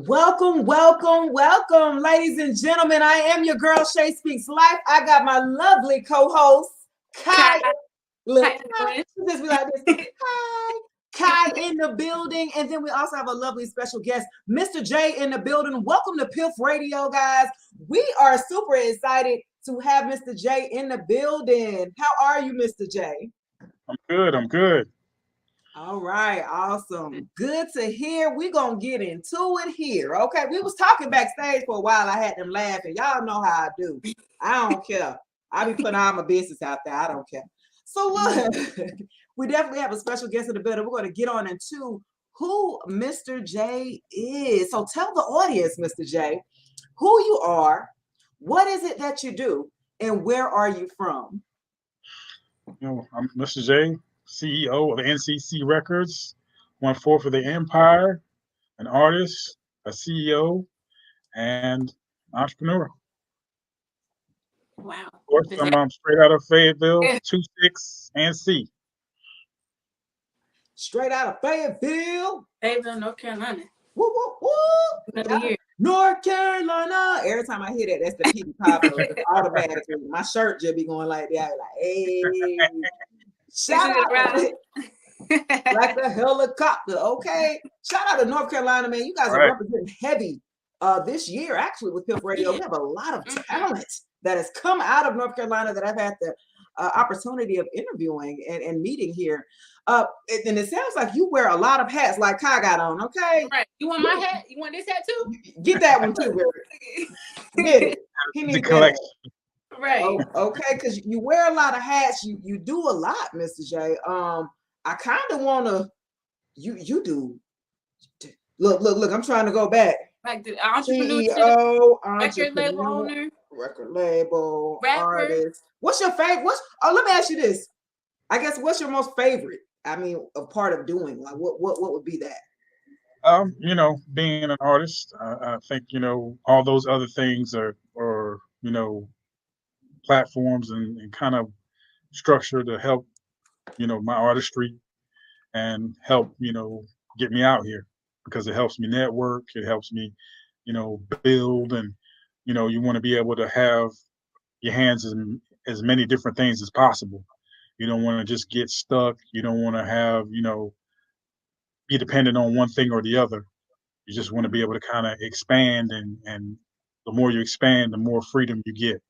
Welcome, welcome, welcome, ladies and gentlemen. I am your girl, Shay Speaks Life. I got my lovely co-host, Kai. Look, just be like this. Hi. Kai in the building. And then we also have a lovely special guest, Mr. J in the building. Welcome to Piff Radio, guys. We are super excited to have Mr. J in the building. How are you, Mr. J? I'm good. All right, awesome. Good to hear. We're going to get into it here, okay? We was talking backstage for a while. I had them laughing. Y'all know how I do. I don't care. I be putting all my business out there. I don't care. So look, we definitely have a special guest in the building. We're going to get on into who Mr. J is. So tell the audience, Mr. J, who you are, what is it that you do, and where are you from? I'm Mr. J, CEO of NCC Records, 1/4 of the empire, an artist, a CEO, and entrepreneur. Wow. Of course, I'm straight out of Fayetteville, 2-6 and C. Straight out of Fayetteville, North Carolina. Woo, woo, woo. North Carolina. Every time I hear that, that's the P Pablo. Automatically, my shirt just be going like that. Like, hey, shout out like the helicopter. Okay, shout out to North Carolina, man. You guys are representing heavy this year. Actually, with Piff Radio, we have a lot of talent that has come out of North Carolina that I've had the opportunity of interviewing and meeting here. And it sounds like you wear a lot of hats like Kai got on, okay? Right. You want my hat? You want this hat too? Get that one too, baby. Get it. He needs the collection. Right. Oh, okay, because you wear a lot of hats. You do a lot, Mr. J. I kind of want to, you do. Look, I'm trying to go back. Like the entrepreneur, CEO, record label owner, record label, rapper. Artist. What's your favorite? Let me ask you this. I guess what's your most favorite? I mean, a part of doing, like what would be that? Being an artist, I think, all those other things are platforms and kind of structure to help, my artistry and help, get me out here because it helps me network. It helps me, build, and, you want to be able to have your hands in as many different things as possible. You don't want to just get stuck. You don't want to have, be dependent on one thing or the other. You just want to be able to kind of expand, and the more you expand, the more freedom you get.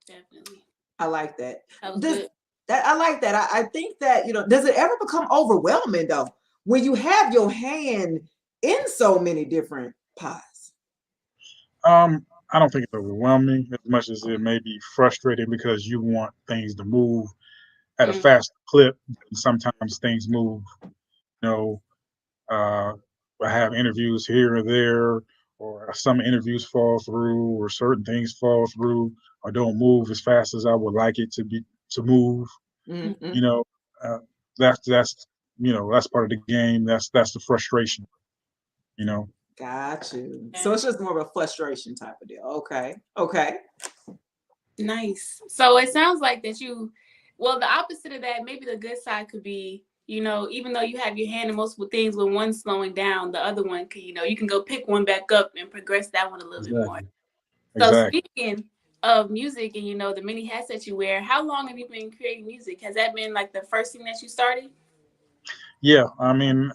Definitely. I like that. I like that. I think that, does it ever become overwhelming though, when you have your hand in so many different pies? I don't think it's overwhelming as much as it may be frustrating because you want things to move at a fast clip. And sometimes things move, I have interviews here or there, or some interviews fall through, or certain things fall through, or don't move as fast as I would like it to move. Mm-hmm. That's part of the game. That's the frustration. Got you. So it's just more of a frustration type of deal. Okay. Nice. So it sounds like that the opposite of that, maybe the good side could be, even though you have your hand in multiple things, when one's slowing down, the other one can, you can go pick one back up and progress that one a little bit more. So speaking of music and, the many hats that you wear, how long have you been creating music? Has that been like the first thing that you started? Yeah, I mean,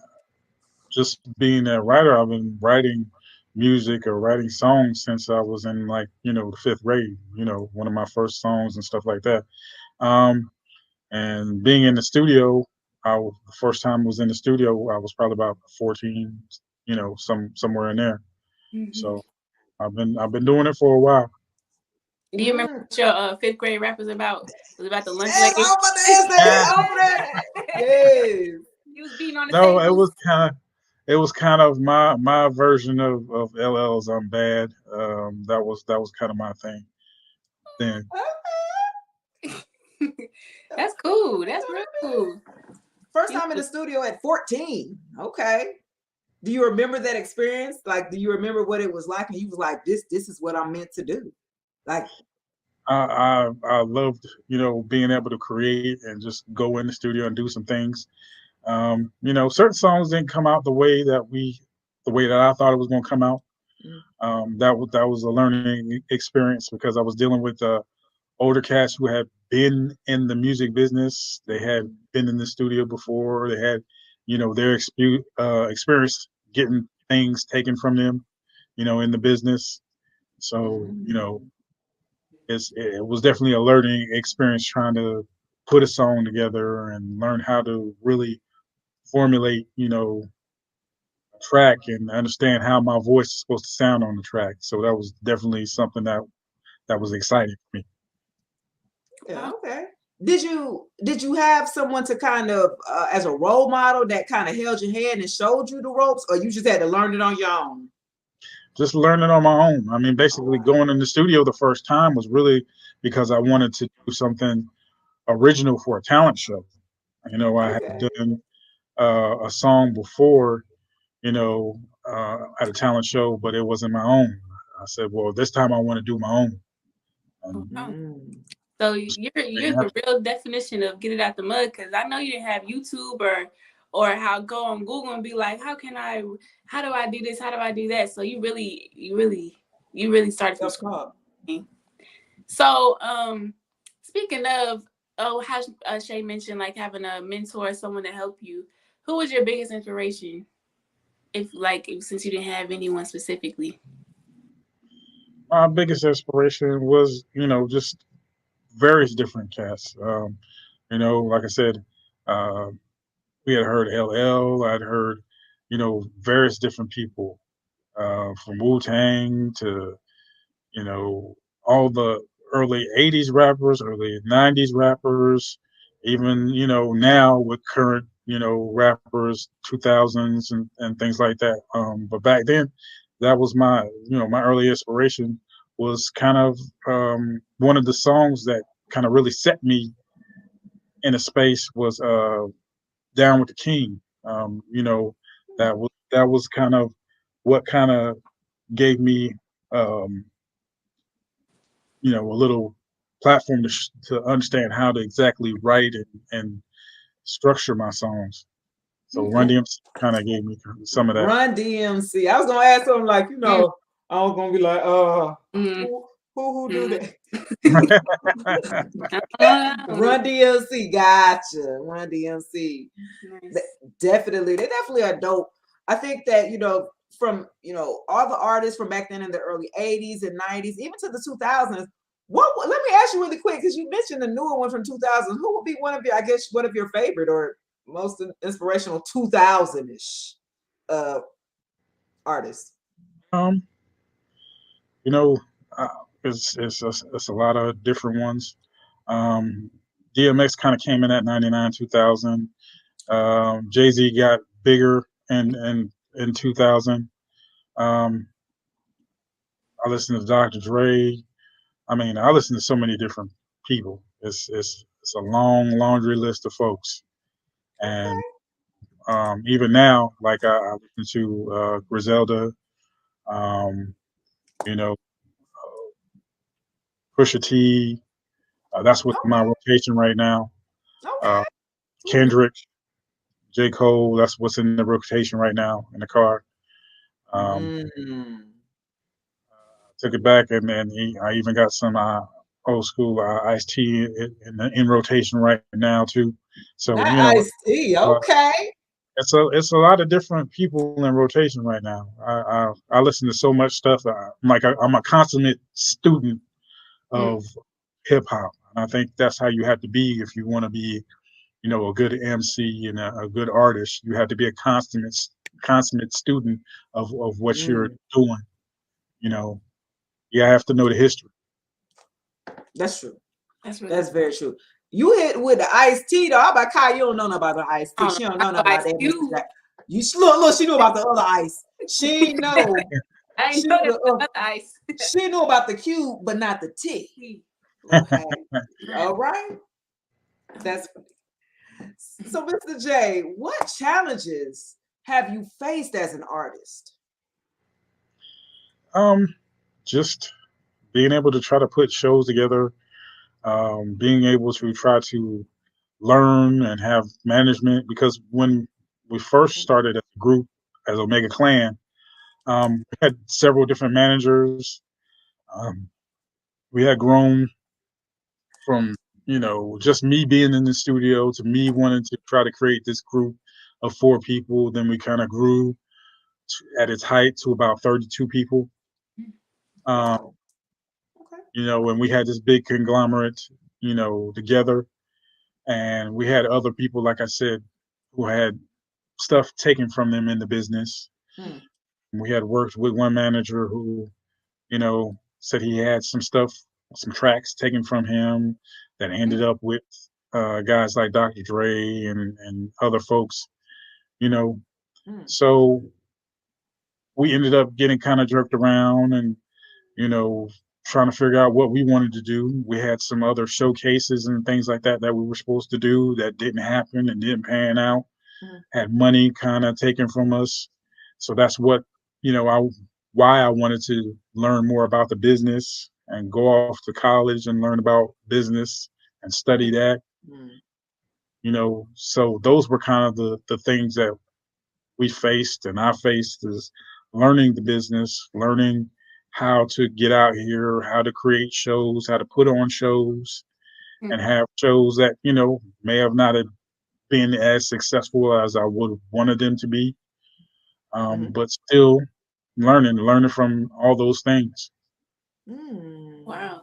just being a writer, I've been writing music or writing songs since I was in the 5th grade, one of my first songs and stuff like that. And being in the studio, the first time I was in the studio, I was probably about 14, somewhere in there. Mm-hmm. So I've been doing it for a while. Do you remember what your 5th grade rap was about? It was about the lunch lady. Yes. You was beating on the table. No, it was kind of my version of LL's I'm Bad. That was kind of my thing then. That's cool. That's real cool. First time in the studio at 14. Okay. Do you remember that experience? Like, do you remember what it was like? And you was like, this is what I'm meant to do. Like, I loved, being able to create and just go in the studio and do some things. Certain songs didn't come out the way that we the way that I thought it was going to come out. That was a learning experience because I was dealing with older cats who had been in the music business. They had been in the studio before. They had, their experience getting things taken from them, in the business. So, it was definitely a learning experience trying to put a song together and learn how to really formulate, a track and understand how my voice is supposed to sound on the track. So that was definitely something that was exciting for me. Yeah, okay. Did you have someone to kind of as a role model that kind of held your hand and showed you the ropes, or you just had to learn it on your own? Just learning on my own. I mean, basically going in the studio the first time was really because I wanted to do something original for a talent show. I had done a song before, at a talent show, but it wasn't my own. I said, well, this time I want to do my own. So you're the real definition of get it out the mud, because I know you didn't have YouTube or how go on Google and be like, how do I do this? How do I do that? So you really started from scratch. So speaking of how Shay mentioned like having a mentor, someone to help you, who was your biggest inspiration? If since you didn't have anyone specifically. My biggest inspiration was, just various different cats. Like I said, we had heard LL. I'd heard, various different people, from Wu-Tang to, all the early 80s rappers, early 90s rappers, even, now with current, rappers, 2000s and things like that. But back then, that was my early inspiration was kind of one of the songs that kind of really set me in a space was Down with the King. That was kind of what kind of gave me a little platform to understand how to exactly write and structure my songs. So Run DMC kind of gave me some of that. Run DMC. I was gonna ask him like, I was gonna be like, who do that? Run DMC, gotcha. Run DMC. Nice. They definitely are dope. I think that from all the artists from back then in the early 80s and 90s, even to the 2000s. Let me ask you really quick, because you mentioned the newer one from 2000. Who would be one of your favorite or most inspirational 2000-ish artists? It's a lot of different ones. DMX kind of came in at 99, 2000. Jay-Z got bigger in 2000. I listened to Dr. Dre. I mean, I listen to so many different people. It's a long laundry list of folks, and even now, like I listen to Griselda, Pusha T. That's what's in my rotation right now. Kendrick, J. Cole. That's what's in the rotation right now in the car. Took it back, and then I even got some old school Ice-T in rotation right now too. So Ice-T, okay. It's a lot of different people in rotation right now. I listen to so much stuff. I'm a consummate student of hip hop, and I think that's how you have to be if you want to be, a good MC and a good artist. You have to be a consummate student of what you're doing. You have to know the history. That's true. That's very true. You hit with the Ice-T though. How about Kai? You don't know nothing about the Ice-T. She don't know nothing about that. You look. She knew about the other ice. She know. I ain't know the ice. She knew about the Q, but not the T. Okay. All right. That's funny. So, Mr. J, what challenges have you faced as an artist? Just being able to try to put shows together, being able to try to learn and have management, because when we first started as a group, as Omega Clan, We had several different managers. We had grown from, just me being in the studio to me wanting to try to create this group of 4 people. Then we kind of grew at its height to about 32 people. Okay. When we had this big conglomerate, together, and we had other people, like I said, who had stuff taken from them in the business. We had worked with one manager who, said he had some tracks taken from him that ended up with guys like Dr. Dre and other folks, So we ended up getting kind of jerked around and, trying to figure out what we wanted to do. We had some other showcases and things like that we were supposed to do that didn't happen and didn't pan out. Had money kind of taken from us. So that's what, why I wanted to learn more about the business and go off to college and learn about business and study that. So those were kind of the things that we faced and I faced, is learning the business, learning how to get out here, how to create shows, how to put on shows, and have shows that, may have not have been as successful as I would have wanted them to be. But still learning from all those things. Wow.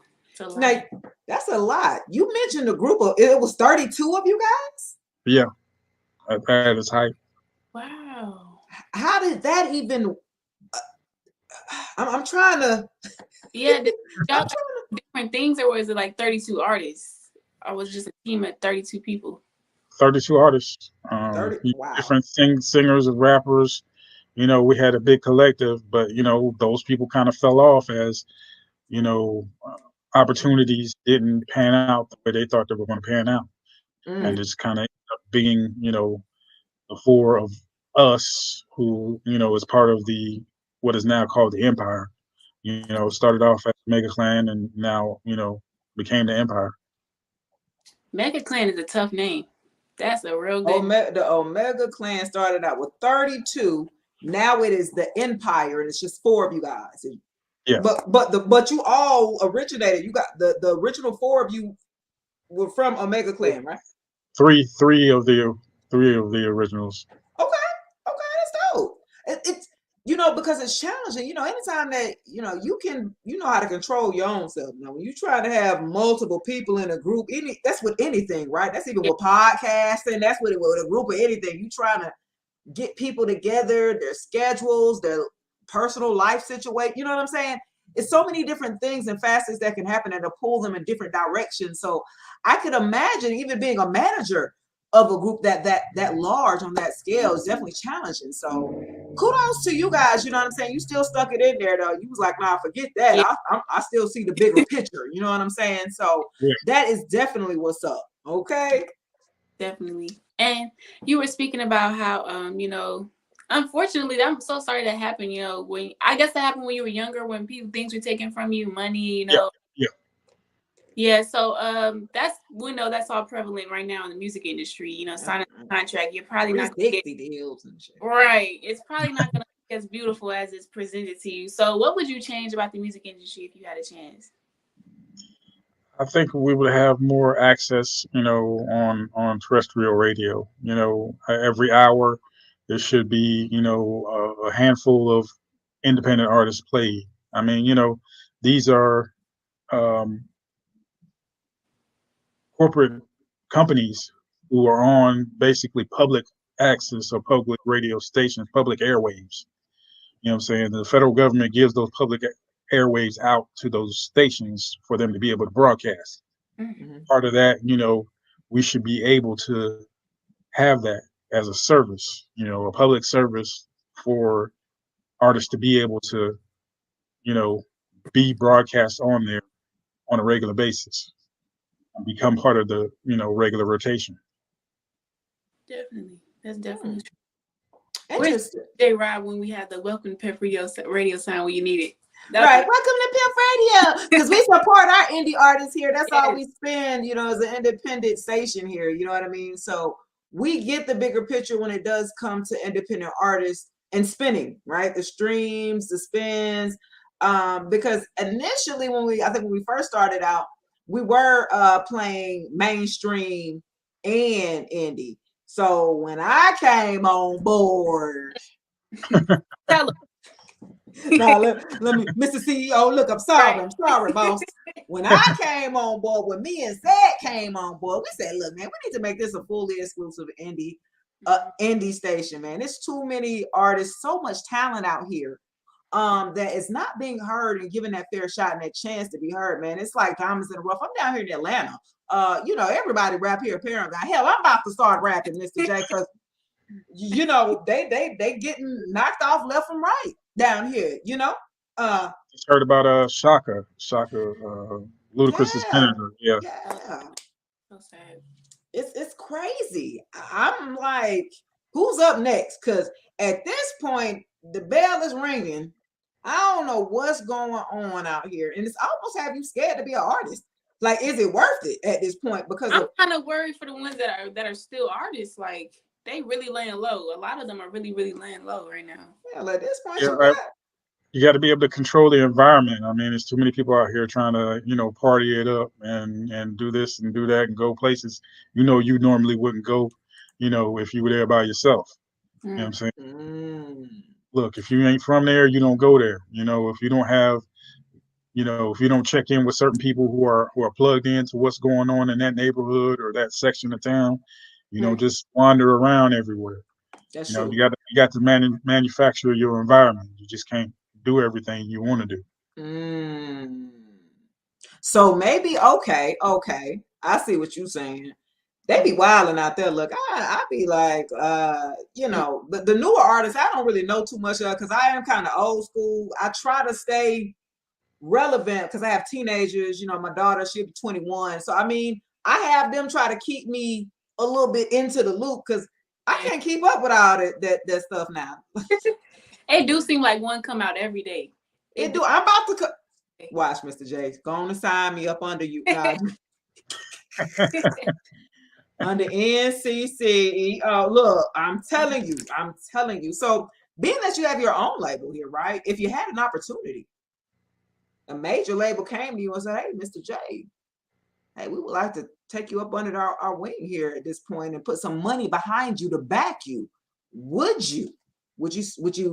Now, that's a lot. You mentioned a group of, it was 32 of you guys? Yeah, at its height. Wow. How did that even, I'm trying to. Yeah, y'all different things, or was it like 32 artists? Or was it just a team of 32 people? 32 artists. 30, wow. Different singers and rappers. We had a big collective, but, those people kind of fell off as, opportunities didn't pan out the way they thought they were going to pan out. And just kind of being, the 4 of us who, is part of what is now called the Empire. Started off as Mega Clan and now, became the Empire. Mega Clan is a tough name. That's a real good. The Omega Clan started out with 32. Now it is the Empire, and it's just 4 of you guys. Yeah. But you all originated. You got the original 4 of you were from Omega Clan, right? Three of the originals. Okay, that's dope. It's because it's challenging. Anytime that you know how to control your own self. When you try to have multiple people in a group, that's with anything, right? That's even with podcasting. That's with a group of anything. You trying to get people together, their schedules, their personal life situation. You know what I'm saying? It's so many different things and facets that can happen and to pull them in different directions. So I could imagine even being a manager of a group that large on that scale is definitely challenging. So kudos to you guys. You know what I'm saying? You still stuck it in there though. You was like, nah, forget that. Yeah. I still see the bigger picture. You know what I'm saying? So that is definitely what's up. Okay. Definitely. And you were speaking about how, unfortunately, I'm so sorry that happened. I guess that happened when you were younger, when things were taken from you, money, Yeah. So that's all prevalent right now in the music industry. Signing a contract, you're probably not going to get deals and shit. Right. It's probably not going to be as beautiful as it's presented to you. So what would you change about the music industry if you had a chance? I think we would have more access, on terrestrial radio. Every hour there should be, a handful of independent artists played. I mean, these are corporate companies who are on basically public access or public radio stations, public airwaves. You know what I'm saying? The federal government gives those public airwaves out to those stations for them to be able to broadcast. Part of that, we should be able to have that as a service, a public service for artists to be able to, be broadcast on there on a regular basis and become part of the, regular rotation. Definitely. That's definitely true. Interesting. Where's J-Rod when we have the Welcome to Piff Radio sign when you need it? Right. Welcome to Piff Radio. Because we support our indie artists here. That's all we spend, as an independent station here. You know what I mean? So we get the bigger picture when it does come to independent artists and spinning, right? The streams, the spins. Because initially when we first started out, we were playing mainstream and indie. So when I came on board, now let me, Mr. CEO, look, I'm sorry, boss. When I came on board, when me and Zach came on board, we said, look, man, we need to make this a fully exclusive indie station, man. There's too many artists, so much talent out here that is not being heard and given that fair shot and that chance to be heard, man. It's like diamonds in the rough. I'm down here in Atlanta. Everybody rap here apparently. Hell, I'm about to start rapping, Mr. J, because they getting knocked off left and right down here, Just heard about Shaka, Ludacris's manager. Yeah. So sad. It's crazy. I'm like, who's up next? Because at this point, the bell is ringing. I don't know what's going on out here, and it's almost have you scared to be an artist. Like, is it worth it at this point? Because I'm kind of worried for the ones that are still artists. Like, they really laying low. A lot of them are really, really laying low right now. Yeah, at this point, you got to be able to control the environment. I mean, there's too many people out here trying to, party it up and do this and do that and go places you normally wouldn't go, if you were there by yourself. You know what I'm saying? Look, if you ain't from there, you don't go there. If you don't have, if you don't check in with certain people who are plugged into what's going on in that neighborhood or that section of town, just wander around everywhere. That's true. You got to manufacture your environment. You just can't do everything you want to do. So maybe okay, I see what you're saying. They be wilding out there. Look, I be like, the newer artists, I don't really know too much of because I am kind of old school. I try to stay relevant because I have teenagers. My daughter, she'll be 21. So I mean, I have them try to keep me a little bit into the loop because I can't keep up with all that stuff now. It do seem like one come out every day. It do. I'm about to watch, Mr. J. Go on and sign me up under you. Under NCCE. Look, I'm telling you. So being that you have your own label here, right? If you had an opportunity, a major label came to you and said, hey, Mr. J, hey, we would like to take you up under our wing here at this point and put some money behind you to back you. Would you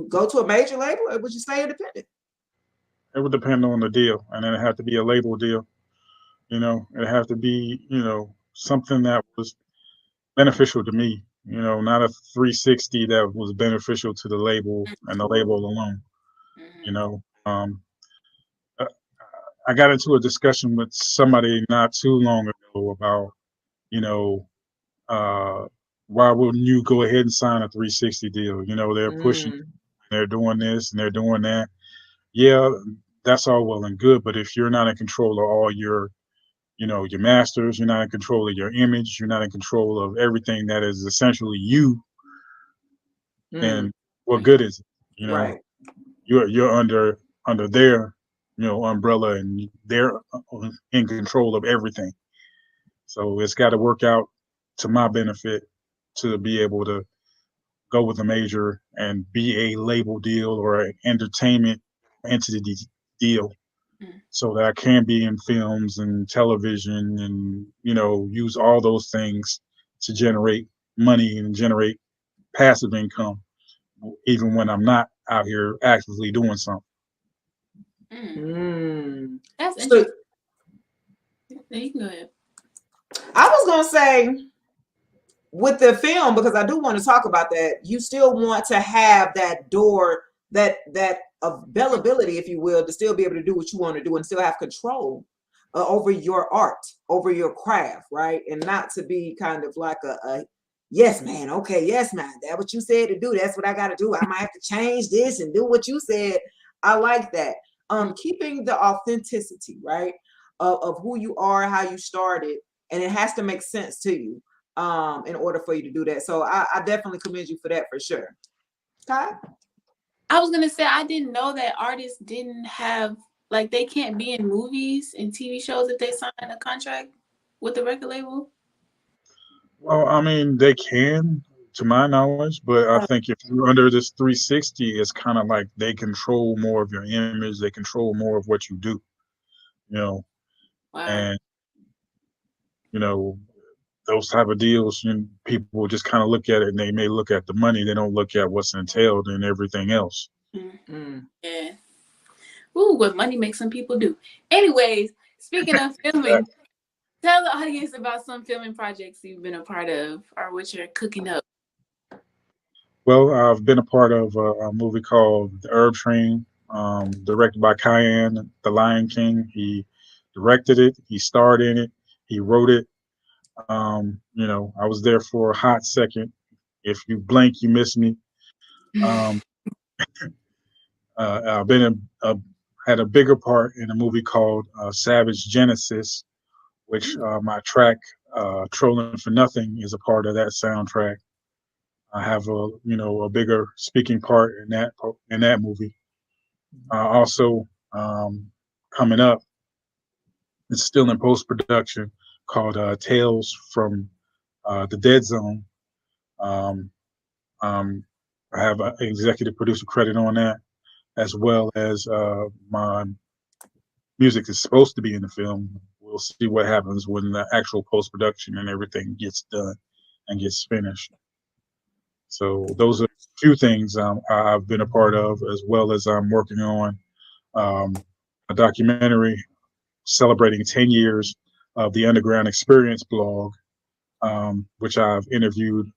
go to a major label or would you stay independent? It would depend on the deal, and then it have to be a label deal. It have to be, something that was beneficial to me, not a 360 that was beneficial to the label and the label alone. I got into a discussion with somebody not too long ago about, why wouldn't you go ahead and sign a 360 deal? They're pushing, they're doing this and they're doing that. Yeah, that's all well and good, but if you're not in control of all your masters, you're not in control of your image, you're not in control of everything that is essentially you, then what good is it? Right. You're under their umbrella, and they're in control of everything. So it's got to work out to my benefit to be able to go with a major and be a label deal or an entertainment entity deal, so that I can be in films and television and, use all those things to generate money and generate passive income, even when I'm not out here actively doing something. That's interesting. You can go ahead. I was going to say, with the film, because I do want to talk about that, you still want to have that door, that availability, if you will, to still be able to do what you want to do and still have control over your art, over your craft, right? And not to be kind of like a yes, man. Okay, yes, man. That's what you said to do. That's what I got to do. I might have to change this and do what you said. I like that. Keeping the authenticity, right, of who you are, how you started, and it has to make sense to you in order for you to do that. So I definitely commend you for that for sure. Ty? I was going to say, I didn't know that artists didn't have, like, they can't be in movies and TV shows if they sign a contract with the record label. Well, I mean, they can, to my knowledge, but I think if you're under this 360, it's kind of like they control more of your image, they control more of what you do, you know, and you know those type of deals, people just kind of look at it and they may look at the money, they don't look at what's entailed and everything else. Yeah. Ooh, what money makes some people do. Anyways, speaking of filming, tell the audience about some filming projects you've been a part of or what you're cooking up. Well, I've been a part of a movie called The Herb Train, directed by Cayenne, The Lion King. He directed it, he starred in it, he wrote it. I was there for a hot second. If you blink, you miss me. I've had a bigger part in a movie called Savage Genesis, which my track "Trolling for Nothing" is a part of that soundtrack. I have a bigger speaking part in that movie. Also, coming up, it's still in post production, called Tales from the Dead Zone. I have an executive producer credit on that, as well as my music is supposed to be in the film. We'll see what happens when the actual post production and everything gets done and gets finished. So those are a few things I've been a part of, as well as I'm working on a documentary celebrating 10 years of the Underground Experience blog, which I've interviewed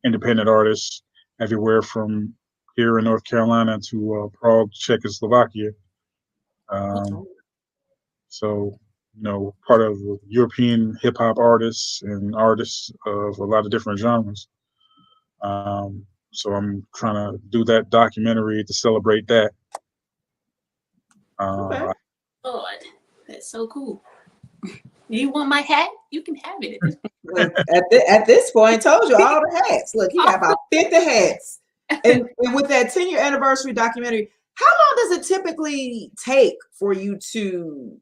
independent artists everywhere from here in North Carolina to Prague, Czechoslovakia. So, part of European hip hop artists and artists of a lot of different genres. So I'm trying to do that documentary to celebrate that. Lord, that's so cool. You want my hat? You can have it. At this point, I told you all the hats. Look, you got about 50 hats. And with that 10-year anniversary documentary, how long does it typically take for you to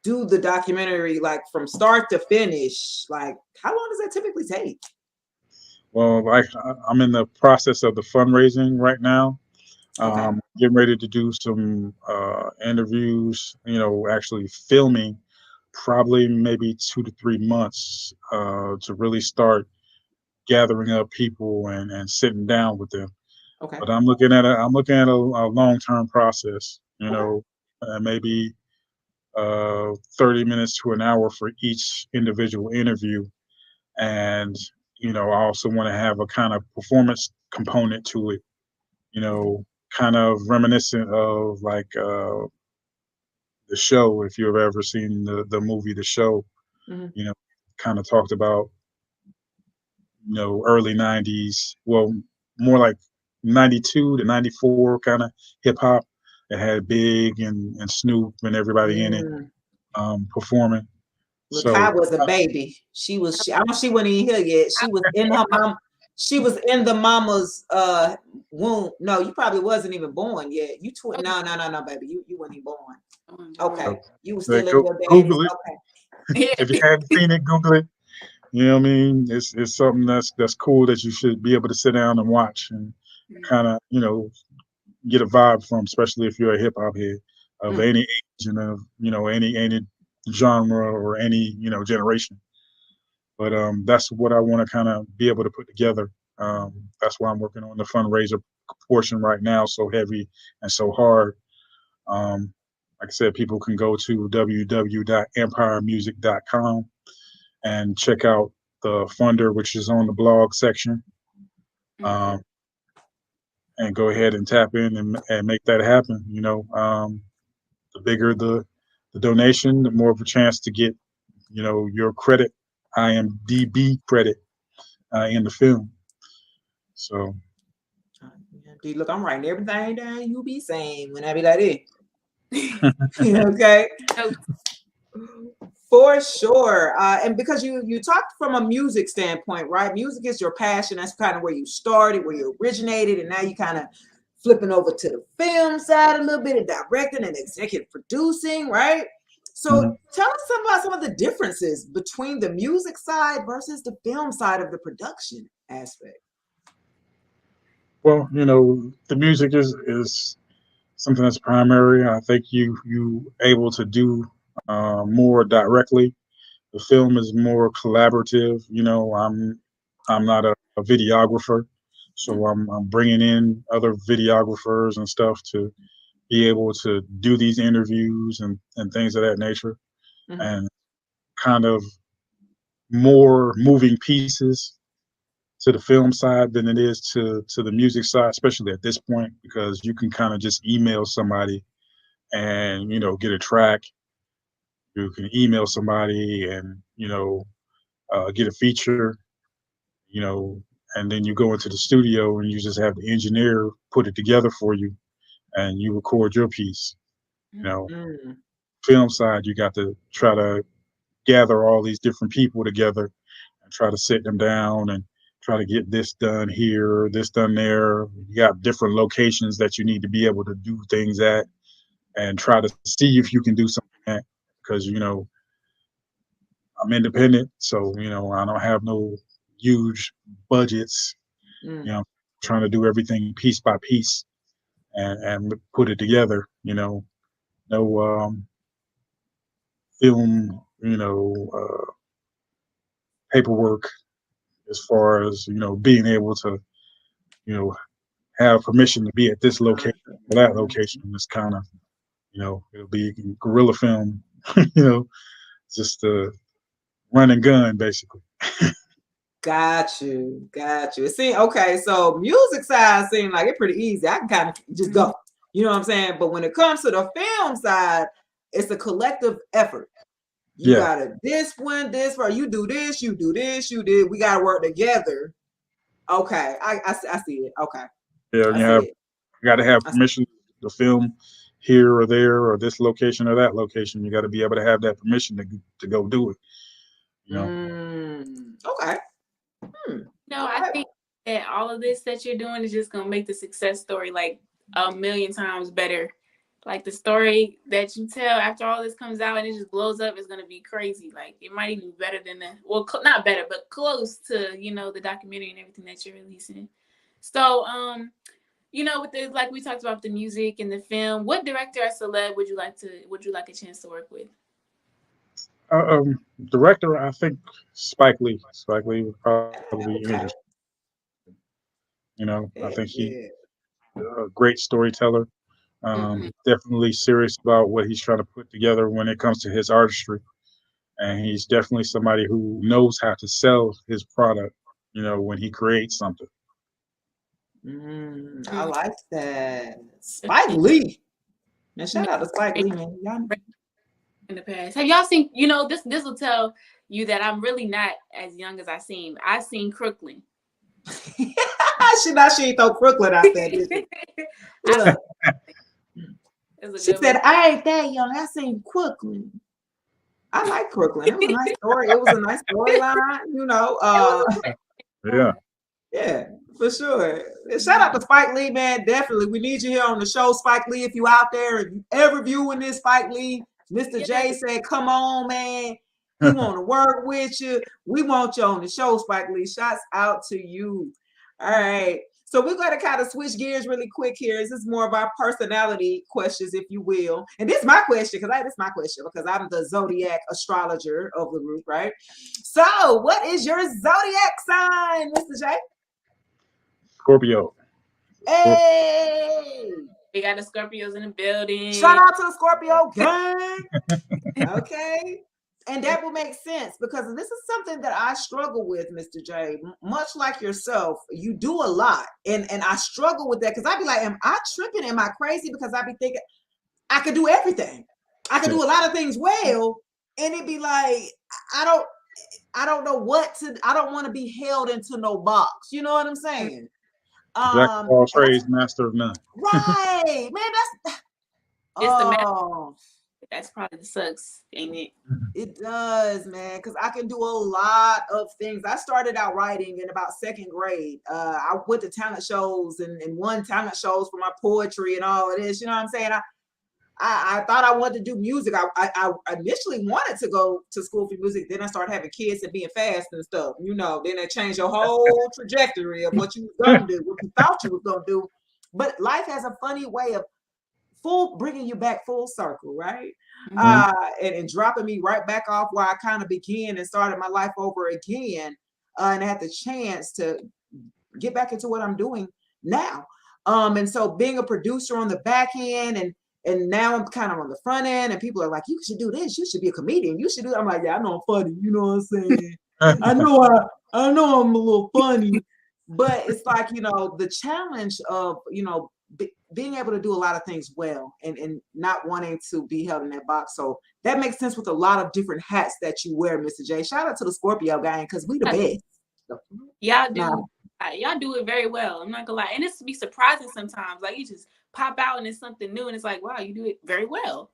do the documentary, like from start to finish? Like, how long does that typically take? Well, I'm in the process of the fundraising right now. Getting ready to do some interviews, actually filming probably maybe 2 to 3 months to really start gathering up people and sitting down with them. Okay. But I'm looking at a long-term process, maybe 30 minutes to an hour for each individual interview. And, I also want to have a kind of performance component to it, kind of reminiscent of like The Show. If you've ever seen the movie The Show, kind of talked about, early 90s, well, more like 92 to 94 kind of hip hop. It had Big and Snoop and everybody in it performing. Look, I was a baby. She wasn't even here yet. She was in her mom. She was in the mama's womb. No, you probably wasn't even born yet. No, baby. You weren't even born. Okay. You were still in your daddy's. Google it. Okay. If you hadn't seen it, Google it. You know what I mean? It's something that's cool that you should be able to sit down and watch and kind of, get a vibe from, especially if you're a hip hop head of any age and of, any genre or any, generation. But that's what I want to kind of be able to put together. That's why I'm working on the fundraiser portion right now, so heavy and so hard. Like I said, people can go to www.empiremusic.com and check out the funder, which is on the blog section. And go ahead and tap in and make that happen. The bigger the donation, the more of a chance to get, your credit, IMDb credit in the film. So. Dude, look, I'm writing everything down you be saying when I be like this. Okay. For sure. And because you talked from a music standpoint, right? Music is your passion. That's kind of where you started, where you originated, and now you kind of flipping over to the film side a little bit and directing and executive producing, right? So tell us about some of the differences between the music side versus the film side of the production aspect. Well, the music is something that's primary. I think you able to do more directly. The film is more collaborative. I'm not a videographer, so I'm bringing in other videographers and stuff to be able to do these interviews and things of that nature, and kind of more moving pieces to the film side than it is to the music side, especially at this point, because you can kind of just email somebody and get a track. You can email somebody and get a feature, you know, and then you go into the studio and you just have the engineer put it together for you, and you record your piece. You know, film side, you got to try to gather all these different people together and try to sit them down and try to get this done here, this done there. You got different locations that you need to be able to do things at, and try to see if you can do something at, because I'm independent, so I don't have no huge budgets. Trying to do everything piece by piece and put it together. No film, paperwork as far as being able to have permission to be at this location or that location. It's kind of it'll be guerrilla film, just a run and gun basically. Got you. Okay, so music side seems like it's pretty easy. I can kind of just go. You know what I'm saying? But when it comes to the film side, it's a collective effort. You gotta this one, you do this, you do this, you did. We gotta work together. Okay, I see it. Okay. Yeah, you got to have permission to film here or there or this location or that location. You got to be able to have that permission to go do it. Okay. No, I think that all of this that you're doing is just gonna make the success story like a million times better. Like the story that you tell after all this comes out and it just blows up is gonna be crazy. Like it might even be better than not better, but close to the documentary and everything that you're releasing. So with this, like we talked about the music and the film, what director or celeb would you like a chance to work with? Director, I think Spike Lee. Spike Lee would probably be interesting. I think he's a great storyteller. Definitely serious about what he's trying to put together when it comes to his artistry. And he's definitely somebody who knows how to sell his product, when he creates something. I like that. Spike Lee. Man, shout out to Spike Lee, man. In the past, have y'all seen? This will tell you that I'm really not as young as I seem. I seen Crooklyn. She ain't throw Crooklyn out there, did she? She said, I ain't that young. I seen Crooklyn. I like Crooklyn. It was a nice story. It was a nice storyline, Yeah, for sure. Shout out to Spike Lee, man. Definitely. We need you here on the show, Spike Lee. If you out there, if you ever viewing this, Spike Lee, Mistajay said, come on, man. We want to work with you. We want you on the show, Spike Lee. Shouts out to you. All right. So we're going to kind of switch gears really quick here. This is more of our personality questions, if you will. And this is my question, because I'm the zodiac astrologer of the group, right? So what is your zodiac sign, Mr. J? Scorpio. Hey! We got the Scorpios in the building. Shout out to the Scorpio gang. Okay. And that will make sense because this is something that I struggle with, Mr. J. Much like yourself, you do a lot. And I struggle with that because I'd be like, am I tripping? Am I crazy? Because I'd be thinking I could do everything. I could do a lot of things well. And it'd be like, I don't know what to, I don't want to be held into no box. You know what I'm saying? Jack of all trades, master of none. Right, man. That's probably the sucks, ain't it? It does, man, because I can do a lot of things. I started out writing in about second grade. I went to talent shows and won talent shows for my poetry and all of this. You know what I'm saying? I thought I wanted to do music. I initially wanted to go to school for music. Then I started having kids and being fast and stuff. Then they changed your whole trajectory of what you was gonna do, what you thought you was gonna do. But life has a funny way of bringing you back full circle, right? And dropping me right back off where I kind of began and started my life over again, and I had the chance to get back into what I'm doing now. And so being a producer on the back end, and now I'm kind of on the front end, and people are like, you should do this, you should be a comedian, you should do that. I'm like, yeah, I know I'm funny, you know what I'm saying? I know I'm a little funny, but it's like, the challenge of, being able to do a lot of things well and not wanting to be held in that box. So that makes sense with a lot of different hats that you wear, Mr. J. Shout out to the Scorpio gang, because we the best. Y'all do. Y'all do it very well. I'm not gonna lie. And it's be surprising sometimes. Like you just pop out and it's something new and it's like, wow, you do it very well.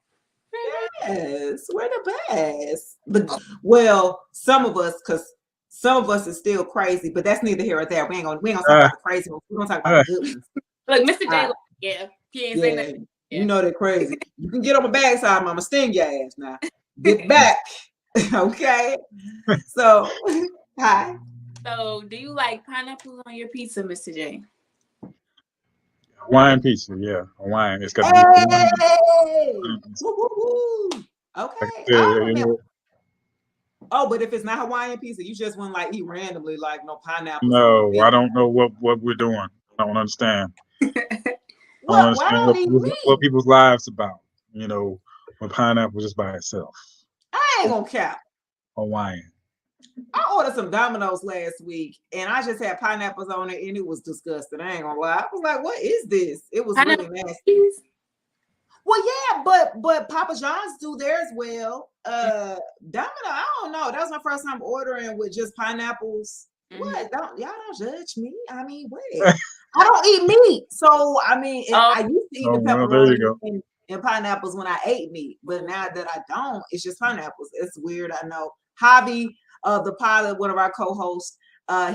Yes, we're the best. Well, some of us is still crazy, but that's neither here or there. We ain't gonna talk about the crazy ones. We're gonna talk about the good ones. Look, Mr. J, yeah, he ain't saying nothing. Yeah. You know they're crazy. You can get on my backside, Mama, sting your ass now. Get back. Okay. So, hi. So, do you like pineapples on your pizza, Mr. J? Hawaiian pizza, yeah. Hawaiian. It's got Okay. Oh, but if it's not Hawaiian pizza, you just wouldn't like eat randomly, like no pineapple. No, I don't know what we're doing. I don't understand. Why don't eat meat? What people's lives about, when pineapple just by itself. I ain't gonna cap. Hawaiian. I ordered some Domino's last week, and I just had pineapples on it, and it was disgusting. I ain't gonna lie. I was like, "What is this?" It was really nasty. Well, yeah, but Papa John's do theirs well. Domino, I don't know. That was my first time ordering with just pineapples. What? Y'all don't judge me. I mean, what? I don't eat meat, so I mean, I used to eat the pepperoni and pineapples when I ate meat, but now that I don't, it's just pineapples. It's weird, I know. Javi, the pilot, one of our co-hosts,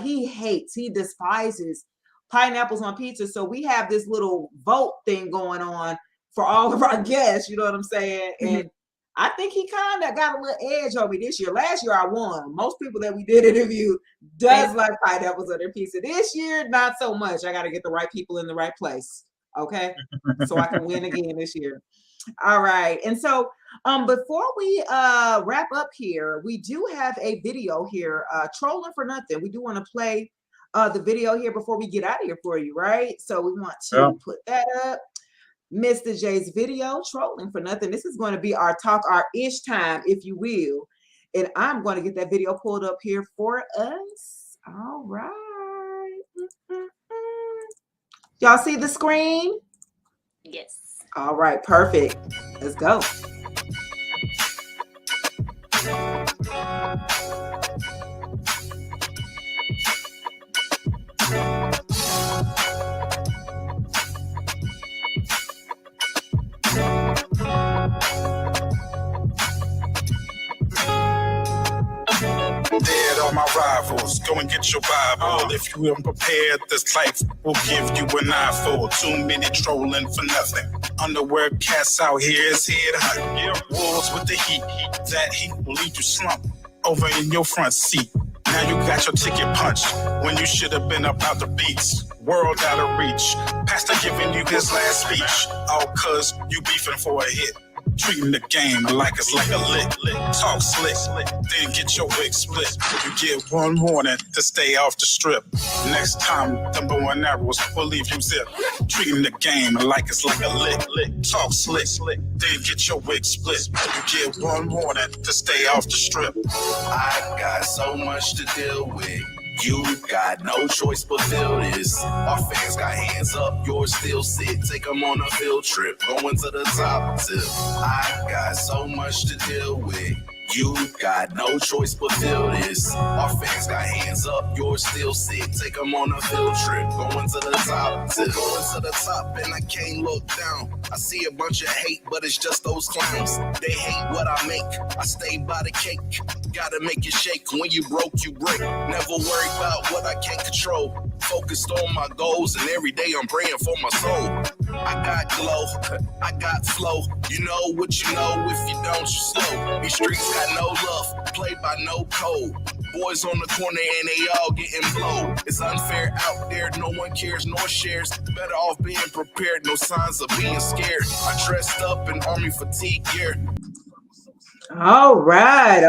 he despises pineapples on pizza. So we have this little vote thing going on for all of our guests. You know what I'm saying? And I think he kind of got a little edge on me this year. Last year I won. Most people that we did interview does like pineapples on their pizza. This year, not so much. I got to get the right people in the right place. Okay. So I can win again this year. All right. And so before we wrap up here, we do have a video here, Trolling for Nothing. We do want to play the video here before we get out of here for you, right? So we want to put that up. Mr. J's video, Trolling for Nothing. This is going to be our ish time, if you will. And I'm going to get that video pulled up here for us. All right. Y'all see the screen? Yes. All right, perfect. Let's go. Dead all my rivals, go and get your Bible. If you unprepared, this life will give you an eyeful. Too many trolling for nothing. Underwear cats out here is here to hunt. Wolves with the heat, that heat will leave you slump over in your front seat. Now you got your ticket punched when you should have been up out the beats. World out of reach. Pastor giving you his last speech. All cause you beefing for a hit. Treating the game like it's like a lick. Talk slick, then get your wig split. You get one warning to stay off the strip. Next time, the bow and arrows will leave you zip. Treating the game like it's like a lick. Talk slick, then get your wig split. You get one warning to stay off the strip. I got so much to deal with. You got no choice but feel this. Our fans got hands up, yours still sit. Take them on a field trip, going to the top tip. I got so much to deal with. You got no choice but feel this. Our fans got hands up, yours still sit. Take them on a field trip, going to the top tip. Going to the top and I can't look down. I see a bunch of hate, but it's just those clowns. They hate what I make, I stay by the cake. Gotta make it shake. When you broke, you break. Never worry about what I can't control. Focused on my goals, and every day I'm praying for my soul. I got glow, I got flow. You know what you know. If you don't, you slow. These streets got no love, played by no code. Boys on the corner and they all getting blown. It's unfair out there, no one cares nor shares. Better off being prepared, no signs of being scared. I dressed up in army fatigue gear. All right,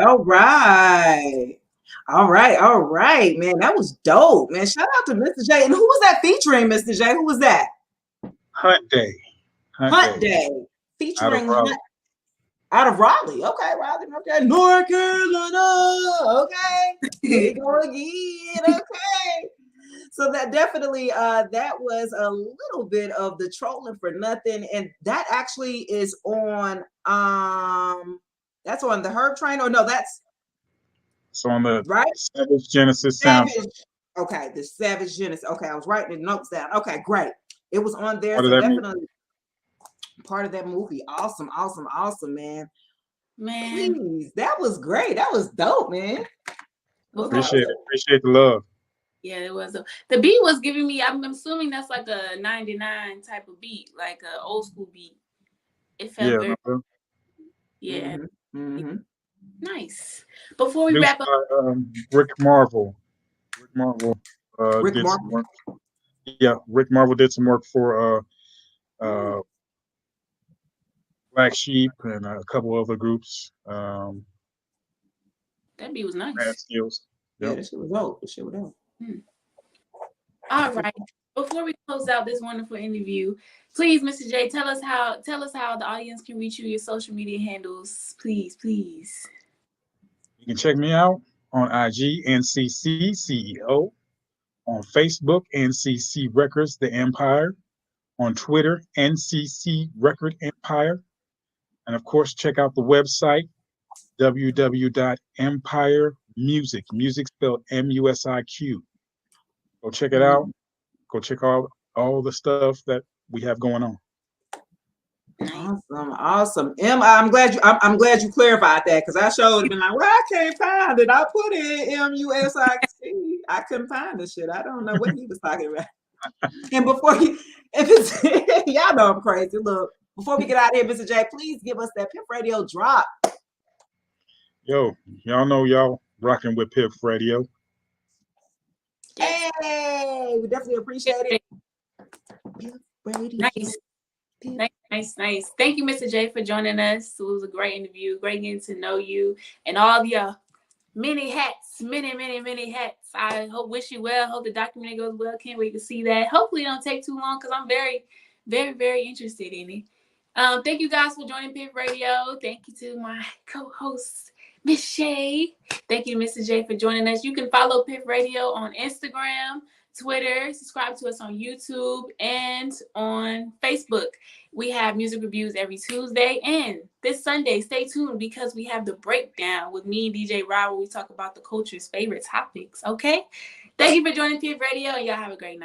man. That was dope, man. Shout out to Mistajay. And who was that featuring, Mistajay? Who was that? Hunt Day. Hunt Day. Featuring Hunt. Out of Raleigh. Okay, Raleigh. Okay. North Carolina. Okay. Here you go again. Okay. So that definitely that was a little bit of the trolling for nothing. And that actually is on that's on the Herb Train, or no, that's on the right Savage Genesis sound. Okay, the Savage Genesis. Okay, I was writing the notes down. Okay, great. It was on there. So definitely part of that movie. Awesome, man. Please, that was great. That was dope, man. Appreciate the love. Yeah, it was. The beat was giving me, I'm assuming that's like a 99 type of beat, like an old school beat. It felt very. Yeah. Mm-hmm. Nice. Before we wrap up, Rick Marvel. Rick Marvel did some work for Black Sheep and a couple other groups. That beat was nice. Skills. Yep. Yeah, that shit was dope. All right. Before we close out this wonderful interview, please, Mr. J, tell us how the audience can reach you, your social media handles, please. You can check me out on IG, NCC CEO, on Facebook, NCC Records, The Empire, on Twitter, NCC Record Empire, and of course, check out the website, www.empiremusic, music spelled MUSIQ. Go check it out. Go check out all the stuff that we have going on. Awesome. I'm glad you clarified that, because I showed been like, well, I can't find it. I put in MUSIC. I couldn't find the shit. I don't know what he was talking about. And before y'all know I'm crazy. Look, before we get out of here, Mr. J, please give us that Piff Radio drop. Yo, y'all know y'all rocking with Piff Radio. Hey, we definitely appreciate it. Piff Radio. Nice. Thank you, Mr. J, for joining us. It was a great interview. Great getting to know you and all your many hats. I wish you well. Hope the documentary goes well. Can't wait to see that. Hopefully it don't take too long, because I'm very, very, very interested in it. Thank you guys for joining Piff Radio. Thank you to my co-host, Miss Shay. Thank you, Mr. J, for joining us. You can follow Piff Radio on Instagram, Twitter, subscribe to us on YouTube and on Facebook. We have music reviews every Tuesday, and this Sunday, stay tuned, because we have the breakdown with me and DJ Rob, where we talk about the culture's favorite topics. Okay? Thank you for joining Piff Radio, and y'all have a great night.